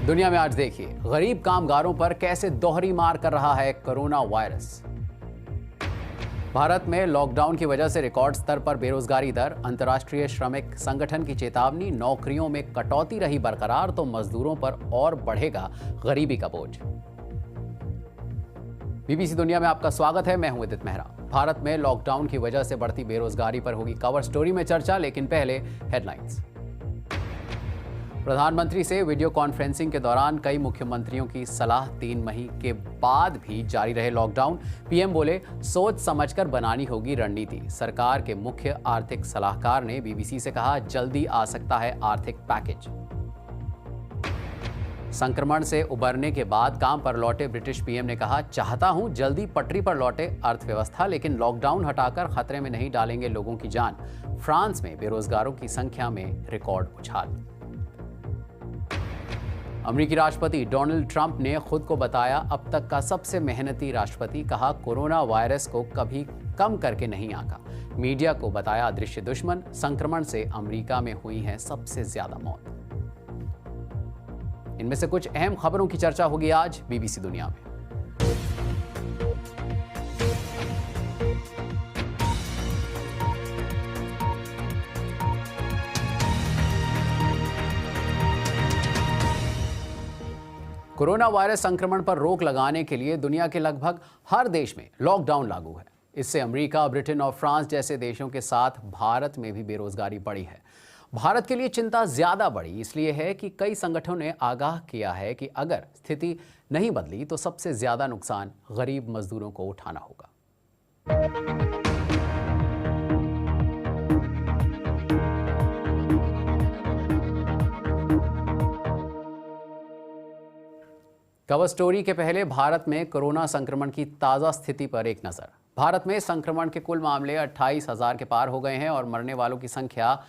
दुनिया में आज देखिए, गरीब कामगारों पर कैसे दोहरी मार कर रहा है कोरोना वायरस। भारत में लॉकडाउन की वजह से रिकॉर्ड स्तर पर बेरोजगारी दर, अंतर्राष्ट्रीय श्रमिक संगठन की चेतावनी, नौकरियों में कटौती रही बरकरार तो मजदूरों पर और बढ़ेगा गरीबी का बोझ। बीबीसी दुनिया में आपका स्वागत है, मैं हूं उदित मेहरा। भारत में लॉकडाउन की वजह से बढ़ती बेरोजगारी पर होगी कवर स्टोरी में चर्चा, लेकिन पहले हेडलाइंस। प्रधानमंत्री से वीडियो कॉन्फ्रेंसिंग के दौरान कई मुख्यमंत्रियों की सलाह, 3 महीने के बाद भी जारी रहे लॉकडाउन। पीएम बोले, सोच समझकर बनानी होगी रणनीति। सरकार के मुख्य आर्थिक सलाहकार ने बीबीसी से कहा, जल्दी आ सकता है आर्थिक पैकेज। संक्रमण से उबरने के बाद काम पर लौटे ब्रिटिश पीएम ने कहा, चाहता हूं जल्दी पटरी पर लौटे अर्थव्यवस्था, लेकिन लॉकडाउन हटाकर खतरे में नहीं डालेंगे लोगों की जान। फ्रांस में बेरोजगारों की संख्या में रिकॉर्ड उछाल। अमेरिकी राष्ट्रपति डोनाल्ड ट्रंप ने खुद को बताया अब तक का सबसे मेहनती राष्ट्रपति। कहा, कोरोना वायरस को कभी कम करके नहीं आंका। मीडिया को बताया अदृश्य दुश्मन। संक्रमण से अमेरिका में हुई है सबसे ज्यादा मौत। इनमें से कुछ अहम खबरों की चर्चा होगी आज बीबीसी दुनिया में। कोरोना वायरस संक्रमण पर रोक लगाने के लिए दुनिया के लगभग हर देश में लॉकडाउन लागू है। इससे अमेरिका, ब्रिटेन और फ्रांस जैसे देशों के साथ भारत में भी बेरोजगारी बढ़ी है। भारत के लिए चिंता ज्यादा बढ़ी इसलिए है कि कई संगठनों ने आगाह किया है कि अगर स्थिति नहीं बदली तो सबसे ज्यादा नुकसान गरीब मजदूरों को उठाना होगा। कवर स्टोरी के पहले भारत में कोरोना संक्रमण की ताज़ा स्थिति पर एक नज़र। भारत में संक्रमण के कुल मामले 28,000 के पार हो गए हैं और मरने वालों की संख्या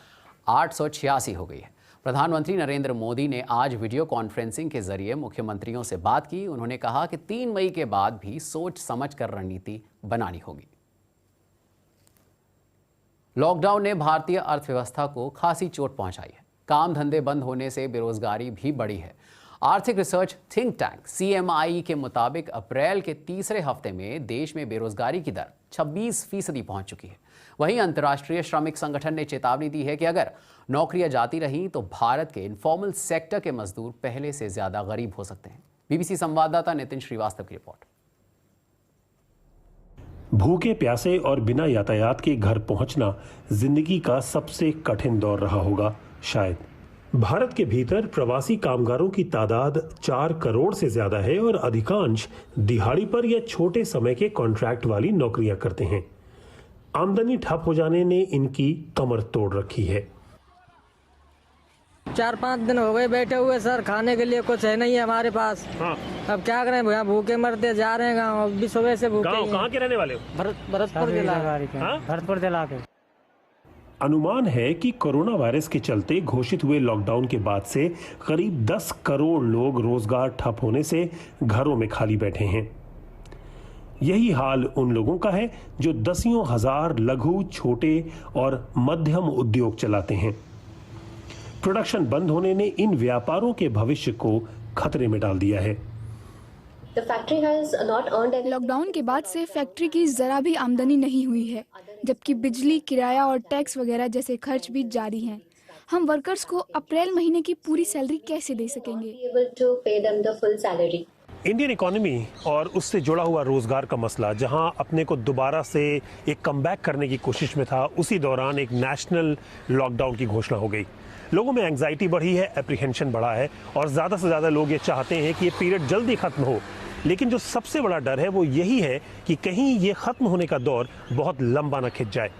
886 हो गई है। प्रधानमंत्री नरेंद्र मोदी ने आज वीडियो कॉन्फ्रेंसिंग के जरिए मुख्यमंत्रियों से बात की। उन्होंने कहा कि 3 मई के बाद भी सोच समझकर रणनीति बनानी होगी। लॉकडाउन ने भारतीय अर्थव्यवस्था को खासी चोट पहुंचाई है। काम धंधे बंद होने से बेरोजगारी भी बढ़ी है। आर्थिक रिसर्च थिंक टैंक CMI के मुताबिक अप्रैल के तीसरे हफ्ते में देश में बेरोजगारी की दर 26% पहुंच चुकी है। वहीं अंतर्राष्ट्रीय श्रमिक संगठन ने चेतावनी दी है कि अगर नौकरियां जाती रहीं तो भारत के इनफॉर्मल सेक्टर के मजदूर पहले से ज्यादा गरीब हो सकते हैं। बीबीसी संवाददाता नितिन श्रीवास्तव की रिपोर्ट। भूखे प्यासे और बिना यातायात के घर पहुंचना जिंदगी का सबसे कठिन दौर रहा होगा शायद। भारत के भीतर प्रवासी कामगारों की तादाद 4 करोड़ से ज्यादा है और अधिकांश दिहाड़ी पर या छोटे समय के कॉन्ट्रैक्ट वाली नौकरियां करते हैं। आमदनी ठप हो जाने ने इनकी कमर तोड़ रखी है। 4-5 दिन हो गए बैठे हुए सर, खाने के लिए कुछ है नहीं है हमारे पास। हाँ। अब क्या करें भैया, भूखे मरते जा रहे हैं गाँव। अभी सुबह से भूखे। कहाँ के रहने वाले हो? भरतपुर जिला के। अनुमान है कि कोरोना वायरस के चलते घोषित हुए लॉकडाउन के बाद से करीब 10 करोड़ लोग रोजगार ठप होने से घरों में खाली बैठे हैं। यही हाल उन लोगों का है जो दसियों हजार लघु, छोटे और मध्यम उद्योग चलाते हैं। प्रोडक्शन बंद होने ने इन व्यापारों के भविष्य को खतरे में डाल दिया है। लॉकडाउन के बाद से फैक्ट्री की जरा भी आमदनी नहीं हुई है, जबकि बिजली, किराया और टैक्स वगैरह जैसे खर्च भी जारी हैं। हम वर्कर्स को अप्रैल महीने की पूरी सैलरी कैसे दे सकेंगे? इंडियन इकोनॉमी और उससे जुड़ा हुआ रोजगार का मसला जहां अपने को दोबारा से एक कमबैक करने की कोशिश में था, उसी दौरान एक नेशनल लॉकडाउन की घोषणा हो गई। लोगों में एंग्जाइटी बढ़ी है, एप्रीहेंशन बढ़ा है और ज़्यादा से ज़्यादा लोग ये चाहते हैं कि ये पीरियड जल्दी खत्म हो। लेकिन जो सबसे बड़ा डर है वो यही है कि कहीं ये खत्म होने का दौर बहुत लंबा न खिंच जाए।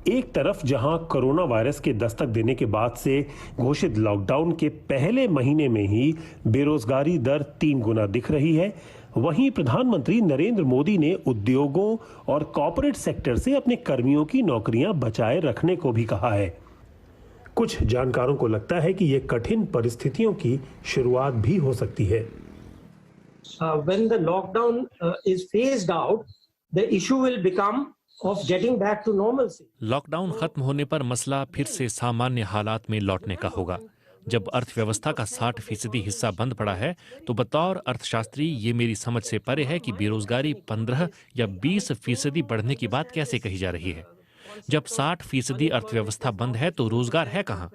एक तरफ जहां कोरोना वायरस के दस्तक देने के बाद से घोषित लॉकडाउन के पहले महीने में ही बेरोजगारी दर 3 गुना दिख रही है, वहीं प्रधानमंत्री नरेंद्र मोदी ने उद्योगों और कॉर्पोरेट सेक्टर से अपने कर्मियों की नौकरियां बचाए रखने को भी कहा है। कुछ जानकारों को लगता है कि यह कठिन परिस्थितियों की शुरुआत भी हो सकती है। When the lockdown is phased out, the issue will become of getting back to normalcy. Lockdown खत्म होने पर मसला फिर से सामान्य हालात में लौटने का होगा। जब अर्थव्यवस्था का 60% हिस्सा बंद पड़ा है तो बतौर अर्थशास्त्री ये मेरी समझ से परे है कि बेरोजगारी 15 या 20% बढ़ने की बात कैसे कही जा रही है। जब 60% अर्थव्यवस्था बंद है तो रोजगार है कहाँ?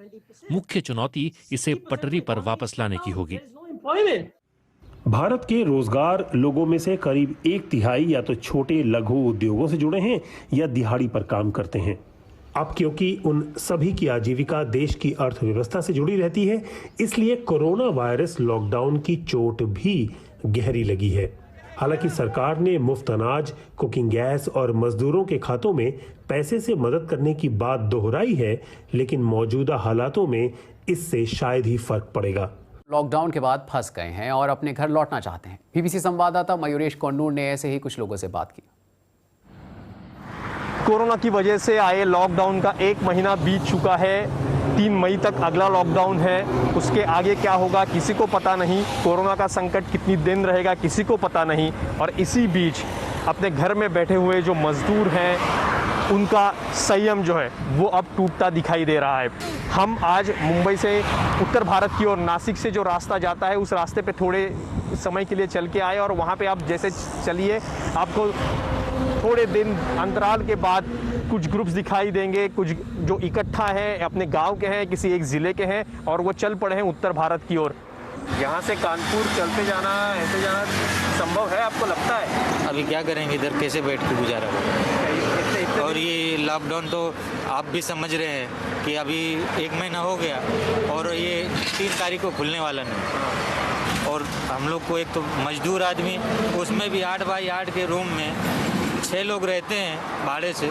मुख्य चुनौती इसे पटरी पर वापस लाने की होगी। भारत के रोजगार लोगों में से करीब 1/3 या तो छोटे लघु उद्योगों से जुड़े हैं या दिहाड़ी पर काम करते हैं। अब क्योंकि उन सभी की आजीविका देश की अर्थव्यवस्था से जुड़ी रहती है, इसलिए कोरोना वायरस लॉकडाउन की चोट भी गहरी लगी है। हालांकि सरकार ने मुफ्त अनाज, कुकिंग गैस और मजदूरों के खातों में पैसे से मदद करने की बात दोहराई है, लेकिन मौजूदा हालातों में इससे शायद ही फर्क पड़ेगा। लॉकडाउन के बाद फंस गए हैं और अपने घर लौटना चाहते हैं। बीबीसी संवाददाता मयूरेश कोन्नूर ने ऐसे ही कुछ लोगों से बात की। कोरोना की वजह से आए लॉकडाउन का 1 महीना बीत चुका है। 3 मई तक अगला लॉकडाउन है। उसके आगे क्या होगा किसी को पता नहीं। कोरोना का संकट कितनी दिन रहेगा किसी को पता नहीं। और इसी बीच अपने घर में बैठे हुए जो मजदूर हैं उनका संयम जो है वो अब टूटता दिखाई दे रहा है। हम आज मुंबई से उत्तर भारत की ओर नासिक से जो रास्ता जाता है उस रास्ते पे थोड़े समय के लिए चल के आए और वहाँ पे आप जैसे चलिए आपको थोड़े दिन अंतराल के बाद कुछ ग्रुप्स दिखाई देंगे, कुछ जो इकट्ठा हैं अपने गांव के हैं, किसी एक ज़िले के हैं और वो चल पड़े हैं उत्तर भारत की ओर। यहाँ से कानपुर चलते जाना ऐसे जाना संभव है आपको लगता है? अभी क्या करेंगे, इधर कैसे बैठ के गुजारा होगा। और ये लॉकडाउन तो आप भी समझ रहे हैं कि अभी 1 महीना हो गया और ये 3 तारीख को खुलने वाला नहीं। और हम लोग को एक तो मजदूर आदमी, उसमें भी 8 बाई 8 के रूम में 6 लोग रहते हैं भाड़े से।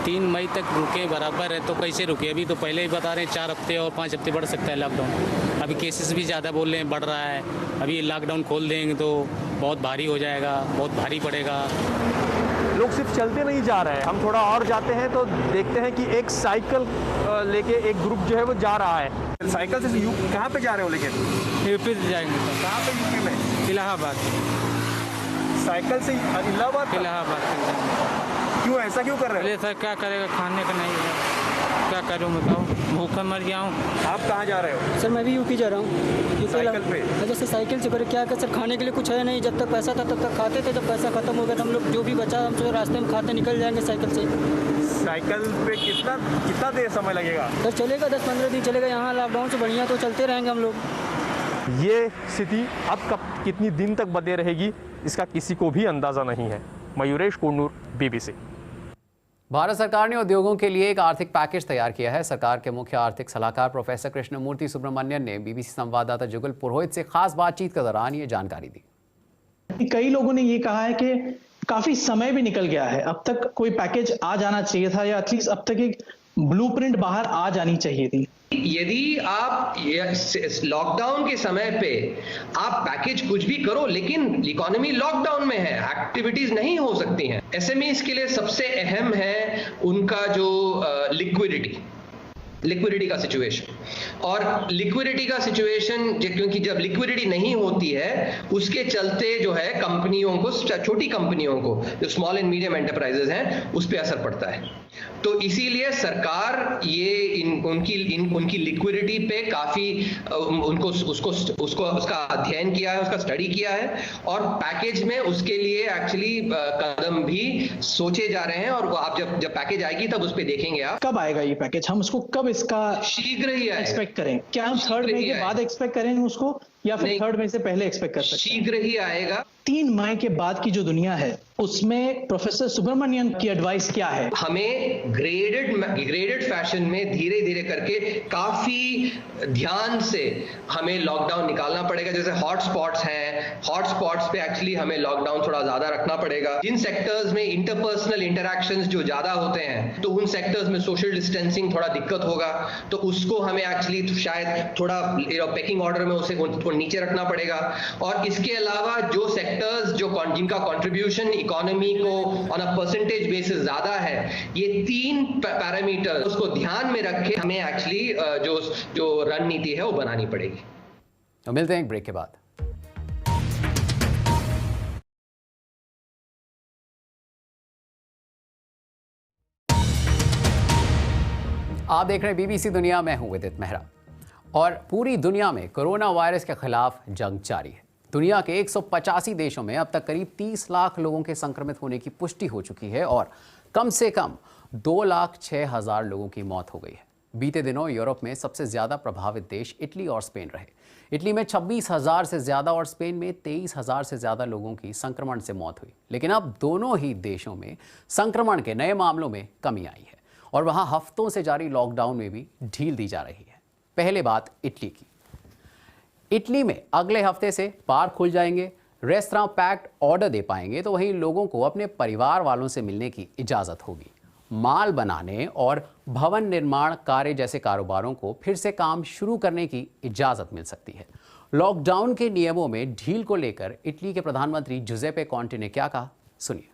3 मई तक रुके बराबर है तो कैसे रुके? अभी तो पहले ही बता रहे हैं 4 हफ्ते और 5 हफ्ते बढ़ सकता है लॉकडाउन। अभी केसेस भी ज़्यादा बोल रहे हैं, बढ़ रहा है। अभी लॉकडाउन खोल देंगे तो बहुत भारी हो जाएगा, बहुत भारी पड़ेगा। लोग सिर्फ चलते नहीं जा रहे हैं। हम थोड़ा और जाते हैं तो देखते हैं कि एक साइकिल लेके एक ग्रुप जो है वो जा रहा है। साइकिल से कहाँ पे जा रहे हो? लेकिन यूपी से जाएंगे। कहाँ पे यूपी में? इलाहाबाद। साइकिल से इलाहाबाद? इलाहाबाद। क्यों ऐसा क्यों कर रहे हो? अरे सर क्या करेगा, खाने का नहीं है, क्या करूँ बताओ, भूखा मर गया हूँ। आप कहाँ जा रहे हो? सर मैं भी यूपी जा रहा हूँ। साइकिल पे? जैसे साइकिल से करे क्या कर सर, खाने के लिए कुछ है नहीं। जब तक पैसा था तब तक खाते थे, जब पैसा खत्म हो गया तो हम लोग जो भी बचा हम तो रास्ते में खाते निकल जाएंगे साइकिल से। साइकिल पे कितना देर समय लगेगा? सर चलेगा 10-15 दिन चलेगा। यहाँ लॉकडाउन से बढ़िया तो चलते रहेंगे हम लोग। ये स्थिति अब कब कितनी दिन तक बने रहेगी इसका किसी को भी अंदाजा नहीं है। मयूरेश कोन्नूर, बीबीसी। भारत सरकार ने उद्योगों के लिए एक आर्थिक पैकेज तैयार किया है। सरकार के मुख्य आर्थिक सलाहकार प्रोफेसर कृष्णमूर्ति सुब्रमण्यन ने बीबीसी संवाददाता जुगल पुरोहित से खास बातचीत के दौरान ये जानकारी दी। कई लोगों ने ये कहा है कि काफी समय भी निकल गया है, अब तक कोई पैकेज आ जाना चाहिए था या एटलीस्ट अब तक एक ब्लूप्रिंट बाहर आ जानी चाहिए थी। यदि आप लॉकडाउन के समय पे आप पैकेज कुछ भी करो लेकिन इकोनॉमी लॉकडाउन में है, एक्टिविटीज नहीं हो सकती हैं। एसएमईज के लिए सबसे अहम है उनका जो लिक्विडिटी का सिचुएशन। और लिक्विडिटी का सिचुएशन क्योंकि जब लिक्विडिटी नहीं होती है उसके चलते जो है कंपनियों को, छोटी कंपनियों को, जो स्मॉल एंड मीडियम एंटरप्राइजेस हैं, उस पर असर पड़ता है। तो इसीलिए सरकार ये उनकी लिक्विडिटी पे काफी उसका अध्ययन किया है, उसका स्टडी किया है और पैकेज में उसके लिए एक्चुअली कदम भी सोचे जा रहे हैं। और आप जब पैकेज आएगी तब उस पे देखेंगे। आप कब आएगा ये पैकेज? हम उसको कब इसका शीघ्र ही एक्सपेक्ट करें? क्या हम 3rd मई के बाद एक्सपेक्ट करें उसको या फिर 3rd मई से पहले एक्सपेक्ट कर सकते हैं? शीघ्र ही आएगा। 3 मई के बाद की जो दुनिया है उसमें प्रोफेसर सुब्रमण्यन की एडवाइस क्या है? हमें ग्रेडेड फैशन में धीरे धीरे करके काफी ध्यान से हमें लॉकडाउन निकालना पड़ेगा। जैसे हॉटस्पॉट्स हैं, हॉटस्पॉट्स पे एक्चुअली हमें लॉकडाउन थोड़ा ज्यादा रखना पड़ेगा। जिन सेक्टर्स में इंटरपर्सनल इंटरैक्शंस जो ज्यादा होते हैं तो उन सेक्टर्स में सोशल डिस्टेंसिंग थोड़ा दिक्कत होगा, तो उसको हमें एक्चुअली शायद थोड़ा पेकिंग ऑर्डर में उसे नीचे रखना पड़ेगा। और इसके अलावा जो सेक्टर्स जिनका कंट्रीब्यूशन इकोनॉमी को ऑन अ परसेंटेज बेसिस ज्यादा है, ये 3 पैरामीटर उसको ध्यान में रख के हमें एक्चुअली जो रणनीति है वो बनानी पड़ेगी। तो मिलते हैं एक ब्रेक के बाद। आप देख रहे हैं बीबीसी दुनिया, मैं हूं विदित मेहरा। और पूरी दुनिया में कोरोना वायरस के खिलाफ जंग जारी है। दुनिया के 185 देशों में अब तक करीब 30 लाख लोगों के संक्रमित होने की पुष्टि हो चुकी है और कम से कम 2,06,000 लोगों की मौत हो गई है। बीते दिनों यूरोप में सबसे ज्यादा प्रभावित देश इटली और स्पेन रहे। इटली में 26,000 से ज्यादा और स्पेन में 23,000 से ज्यादा लोगों की संक्रमण से मौत हुई। लेकिन अब दोनों ही देशों में संक्रमण के नए मामलों में कमी आई है और वहां हफ्तों से जारी लॉकडाउन में भी ढील दी जा रही है। पहले बात इटली की। इटली में अगले हफ्ते से पार्क खुल जाएंगे, रेस्तरां पैक्ड ऑर्डर दे पाएंगे, तो वहीं लोगों को अपने परिवार वालों से मिलने की इजाजत होगी। माल बनाने और भवन निर्माण कार्य जैसे कारोबारों को फिर से काम शुरू करने की इजाजत मिल सकती है। लॉकडाउन के नियमों में ढील को लेकर इटली के प्रधानमंत्री जुजेपे कॉन्टे ने क्या कहा, सुनिए।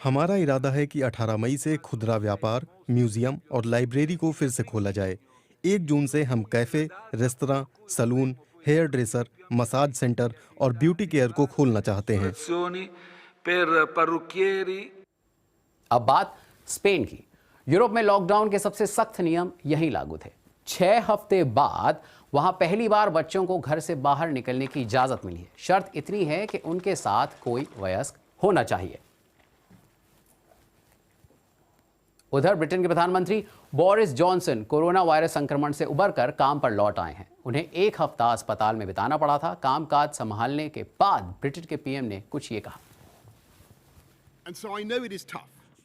हमारा इरादा है कि 18 मई से खुदरा व्यापार, म्यूजियम और लाइब्रेरी को फिर से खोला जाए। 1 जून से हम cafe, restaurant, salon, hair dresser, massage centre और ब्यूटी केयर को खोलना चाहते हैं। अब बात स्पेन की। यूरोप में लॉकडाउन के सबसे सख्त नियम यहीं लागू थे। 6 हफ्ते बाद वहां पहली बार बच्चों को घर से बाहर निकलने की इजाजत मिली है। शर्त इतनी है कि उनके साथ कोई वयस्क होना चाहिए। उधर ब्रिटेन के प्रधानमंत्री बोरिस जॉनसन कोरोना वायरस संक्रमण से उबरकर काम पर लौट आए हैं। उन्हें 1 हफ्ता अस्पताल में बिताना पड़ा था। कामकाज संभालने के बाद ब्रिटेन के पीएम ने कुछ ये कहा।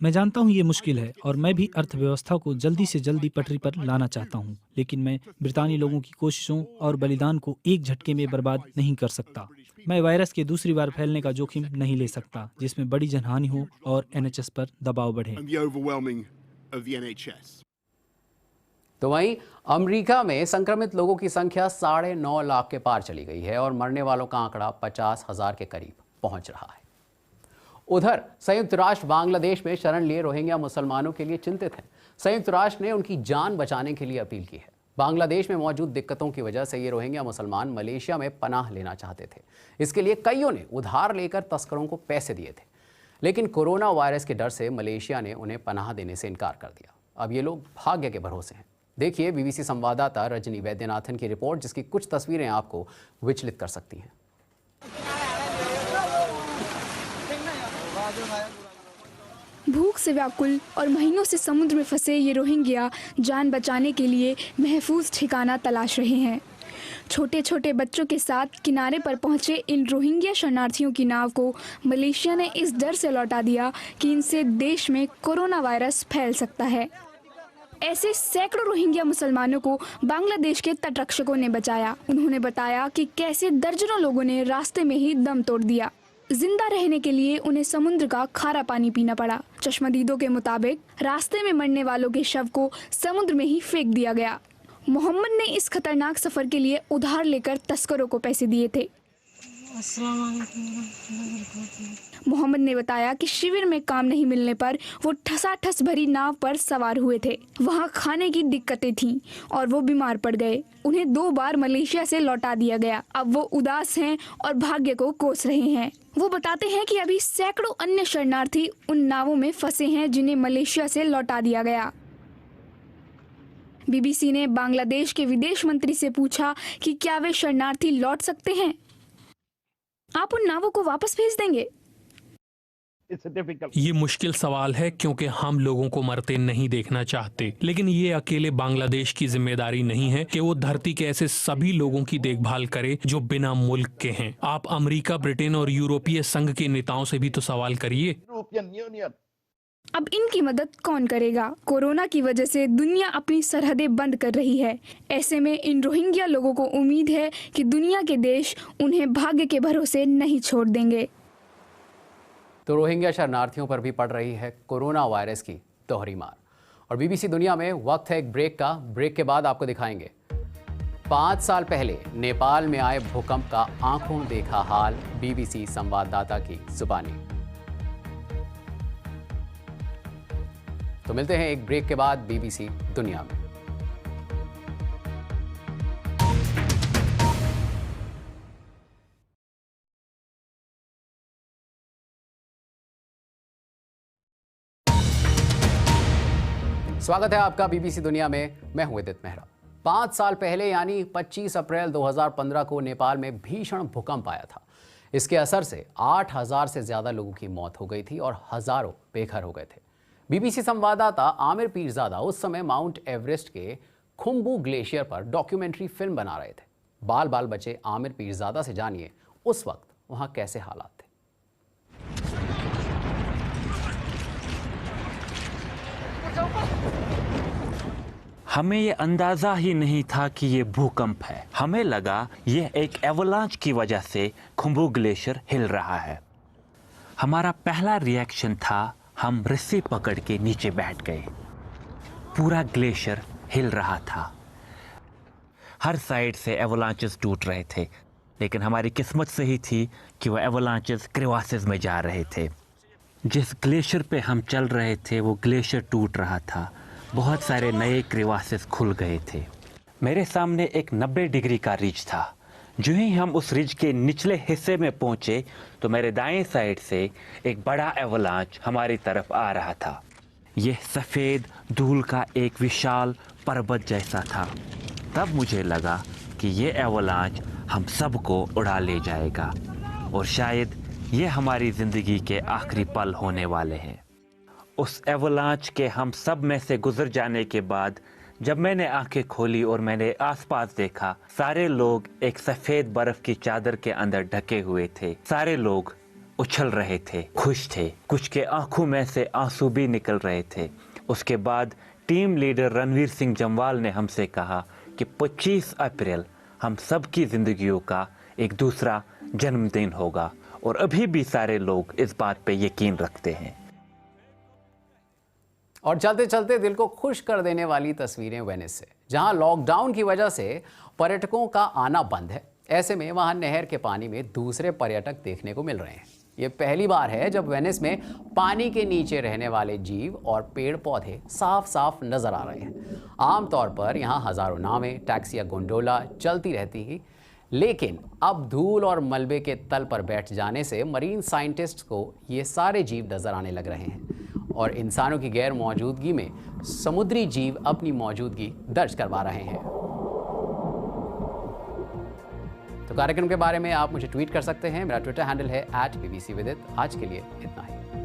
मैं जानता हूं ये मुश्किल है और मैं भी अर्थव्यवस्था को जल्दी से जल्दी पटरी पर लाना चाहता हूं, लेकिन मैं ब्रितानी लोगों की कोशिशों और बलिदान को एक झटके में बर्बाद नहीं कर सकता। मैं वायरस के दूसरी बार फैलने का जोखिम नहीं ले सकता जिसमें बड़ी जनहानि हो और NHS पर दबाव बढ़े। तो वहीं अमेरिका में संक्रमित लोगों की संख्या 9.5 लाख के पार चली गई है और मरने वालों का आंकड़ा 50,000 के करीब पहुंच रहा है। उधर संयुक्त राष्ट्र बांग्लादेश में शरण लिए रोहिंग्या मुसलमानों के लिए चिंतित है। संयुक्त राष्ट्र ने उनकी जान बचाने के लिए अपील की है। बांग्लादेश में मौजूद दिक्कतों की वजह से ये रोहिंग्या मुसलमान मलेशिया में पनाह लेना चाहते थे। इसके लिए कईयों ने उधार लेकर तस्करों को पैसे दिए थे, लेकिन कोरोना वायरस के डर से मलेशिया ने उन्हें पनाह देने से इनकार कर दिया। अब ये लोग भाग्य के भरोसे हैं। देखिए बीबीसी संवाददाता रजनी वैद्यनाथन की रिपोर्ट, जिसकी कुछ तस्वीरें आपको विचलित कर सकती हैं। भूख से व्याकुल और महीनों से समुद्र में फंसे ये रोहिंग्या जान बचाने के लिए महफूज ठिकाना तलाश रहे हैं। छोटे छोटे बच्चों के साथ किनारे पर पहुंचे इन रोहिंग्या शरणार्थियों की नाव को मलेशिया ने इस डर से लौटा दिया कि इनसे देश में कोरोना वायरस फैल सकता है। ऐसे सैकड़ों रोहिंग्या मुसलमानों को बांग्लादेश के तटरक्षकों ने बचाया। उन्होंने बताया कि कैसे दर्जनों लोगों ने रास्ते में ही दम तोड़ दिया। जिंदा रहने के लिए उन्हें समुद्र का खारा पानी पीना पड़ा। चश्मदीदों के मुताबिक रास्ते में मरने वालों के शव को समुद्र में ही फेंक दिया गया। मोहम्मद ने इस खतरनाक सफर के लिए उधार लेकर तस्करों को पैसे दिए थे। मोहम्मद ने बताया कि शिविर में काम नहीं मिलने पर वो ठसाठस भरी नाव पर सवार हुए थे। वहाँ खाने की दिक्कतें थीं और वो बीमार पड़ गए। उन्हें 2 बार मलेशिया से लौटा दिया गया। अब वो उदास हैं और भाग्य को कोस रहे हैं। वो बताते हैं कि अभी सैकड़ों अन्य शरणार्थी उन नावों में फंसे हैं जिन्हें मलेशिया से लौटा दिया गया। बीबीसी ने बांग्लादेश के विदेश मंत्री से पूछा कि क्या वे शरणार्थी लौट सकते हैं। आप उन नावों को वापस भेज देंगे? ये मुश्किल सवाल है क्योंकि हम लोगों को मरते नहीं देखना चाहते, लेकिन ये अकेले बांग्लादेश की जिम्मेदारी नहीं है कि वो धरती के ऐसे सभी लोगों की देखभाल करे जो बिना मुल्क के हैं। आप अमेरिका, ब्रिटेन और यूरोपीय संघ के नेताओं से भी तो सवाल करिए। अब इनकी मदद कौन करेगा? कोरोना की वजह से दुनिया अपनी सरहदें बंद कर रही है। ऐसे में इन रोहिंग्या लोगों को उम्मीद है कि दुनिया के देश उन्हें भाग्य के भरोसे नहीं छोड़ देंगे। तो रोहिंग्या शरणार्थियों पर भी पड़ रही है कोरोना वायरस की दोहरी मार। और बीबीसी दुनिया में वक्त है एक ब्रेक का। ब्रेक के बाद आपको दिखाएंगे 5 साल पहले नेपाल में आए भूकंप का आंखों देखा हाल, बीबीसी संवाददाता की जुबानी। तो मिलते हैं एक ब्रेक के बाद बीबीसी दुनिया में। स्वागत है आपका बीबीसी दुनिया में। मैं हूं उदित मेहरा। 5 साल पहले यानी 25 अप्रैल 2015 को नेपाल में भीषण भूकंप आया था। इसके असर से 8000 से ज्यादा लोगों की मौत हो गई थी और हजारों बेघर हो गए थे। बीबीसी संवाददाता आमिर पीरजादा उस समय माउंट एवरेस्ट के खुम्बू ग्लेशियर पर डॉक्यूमेंट्री फिल्म बना रहे थे। बाल बाल बचे आमिर पीरजादा से जानिए उस वक्त वहां कैसे हालात थे। हमें ये अंदाजा ही नहीं था कि ये भूकंप है। हमें लगा यह एक एवलांच की वजह से खुम्बू ग्लेशियर हिल रहा है। हमारा पहला रिएक्शन था हम रस्सी पकड़ के नीचे बैठ गए। पूरा ग्लेशियर हिल रहा था। हर साइड से एवलांचेस टूट रहे थे, लेकिन हमारी किस्मत सही थी कि वो एवलांचेस क्रेवासेस में जा रहे थे। जिस ग्लेशियर पे हम चल रहे थे वो ग्लेशियर टूट रहा था। बहुत सारे नए क्रेवासेस खुल गए थे। मेरे सामने एक 90 डिग्री का रिज था। जो ही हम उस रिज के निचले हिस्से में पहुंचे तो मेरे दाएं साइड से एक बड़ा एवलांच हमारी तरफ आ रहा था। यह सफ़ेद धूल का एक विशाल पर्वत जैसा था। तब मुझे लगा कि ये एवलांच हम सबको उड़ा ले जाएगा और शायद ये हमारी ज़िंदगी के आखिरी पल होने वाले हैं। उस एवलांच के हम सब में से गुजर जाने के बाद जब मैंने आंखें खोली और मैंने आसपास देखा, सारे लोग एक सफ़ेद बर्फ की चादर के अंदर ढके हुए थे। सारे लोग उछल रहे थे, खुश थे। कुछ के आंखों में से आंसू भी निकल रहे थे। उसके बाद टीम लीडर रणवीर सिंह जम्वाल ने हमसे कहा कि 25 अप्रैल हम सब की ज़िंदगियों का एक दूसरा जन्मदिन होगा और अभी भी सारे लोग इस बात पे यकीन रखते हैं। और चलते चलते दिल को खुश कर देने वाली तस्वीरें वेनिस से, जहां लॉकडाउन की वजह से पर्यटकों का आना बंद है। ऐसे में वहां नहर के पानी में दूसरे पर्यटक देखने को मिल रहे हैं। ये पहली बार है जब वेनिस में पानी के नीचे रहने वाले जीव और पेड़ पौधे साफ साफ नजर आ रहे हैं। आमतौर पर यहाँ हजारों नावें, टैक्सी या गोंडोला चलती रहती हैं, लेकिन अब धूल और मलबे के तल पर बैठ जाने से मरीन साइंटिस्ट को ये सारे जीव नजर आने लग रहे हैं और इंसानों की गैर मौजूदगी में समुद्री जीव अपनी मौजूदगी दर्ज करवा रहे हैं। तो कार्यक्रम के बारे में आप मुझे ट्वीट कर सकते हैं। मेरा ट्विटर हैंडल है @bbcvidit। आज के लिए इतना ही।